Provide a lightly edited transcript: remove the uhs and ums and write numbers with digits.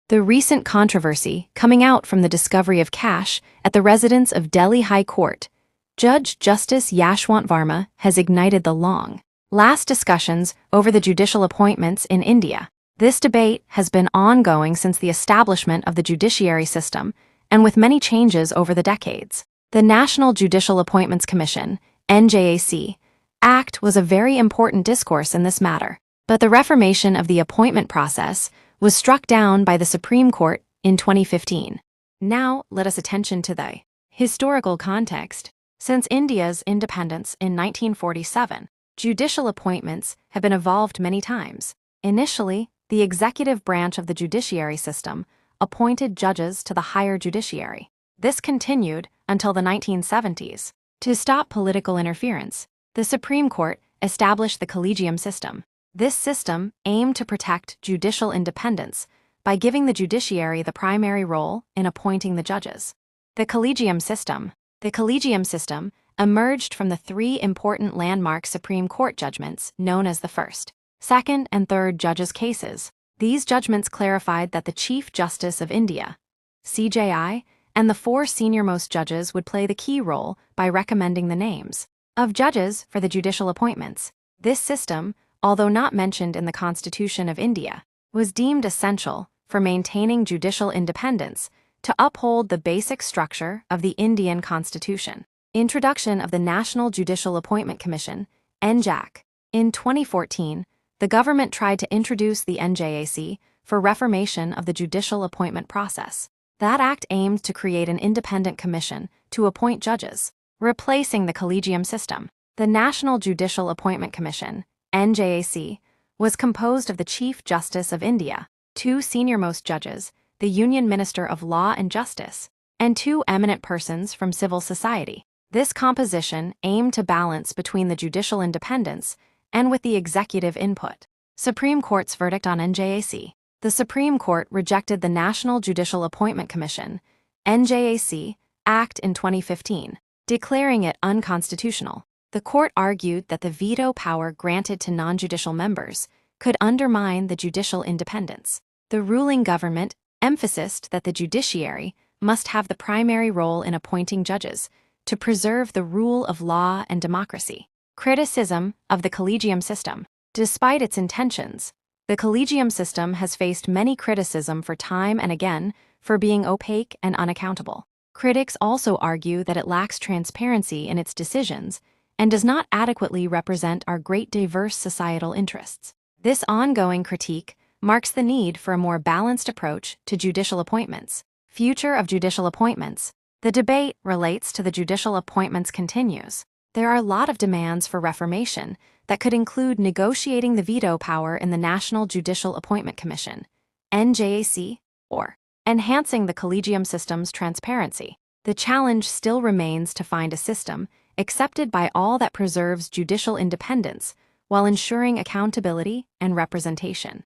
The recent controversy coming out from the discovery of cash at the residence of Delhi High Court, Judge Justice Yashwant Varma has ignited the long-last discussions over the judicial appointments in India. This debate has been ongoing since the establishment of the judiciary system and with many changes over the decades. The National Judicial Appointments Commission, NJAC, Act was a very important discourse in this matter, but the reformation of the appointment process was struck down by the Supreme Court in 2015. Now, let us attention to the historical context. Since India's independence in 1947, judicial appointments have been evolved many times. Initially, the executive branch of the judiciary system appointed judges to the higher judiciary. This continued until the 1970s. To stop political interference, the Supreme Court established the collegium system. This system aimed to protect judicial independence by giving the judiciary the primary role in appointing the judges. The collegium system emerged from the three important landmark Supreme Court judgments known as the first, second, and third judges' cases. These judgments clarified that the Chief Justice of India, CJI, and the four senior-most judges would play the key role by recommending the names of judges for the judicial appointments. This system, although not mentioned in the Constitution of India, was deemed essential for maintaining judicial independence to uphold the basic structure of the Indian Constitution. Introduction of the National Judicial Appointment Commission, NJAC. In 2014, the government tried to introduce the NJAC for reformation of the judicial appointment process. That act aimed to create an independent commission to appoint judges, replacing the collegium system. The National Judicial Appointment Commission, NJAC, was composed of the Chief Justice of India, two senior-most judges, the Union Minister of Law and Justice, and two eminent persons from civil society. This composition aimed to balance between the judicial independence and with the executive input. Supreme Court's verdict on NJAC. The Supreme Court rejected the National Judicial Appointment Commission, NJAC, Act in 2015, declaring it unconstitutional. The court argued that the veto power granted to non-judicial members could undermine the judicial independence. The ruling government emphasized that the judiciary must have the primary role in appointing judges to preserve the rule of law and democracy. Criticism of the collegium system. Despite its intentions, the collegium system has faced many criticism for time and again for being opaque and unaccountable. Critics also argue that it lacks transparency in its decisions and does not adequately represent our great diverse societal interests. This ongoing critique marks the need for a more balanced approach to judicial appointments. Future of judicial appointments. The debate relates to the judicial appointments continues. There are a lot of demands for reformation that could include negotiating the veto power in the National Judicial Appointment Commission, NJAC, or enhancing the collegium system's transparency. The challenge still remains to find a system accepted by all that preserves judicial independence while ensuring accountability and representation.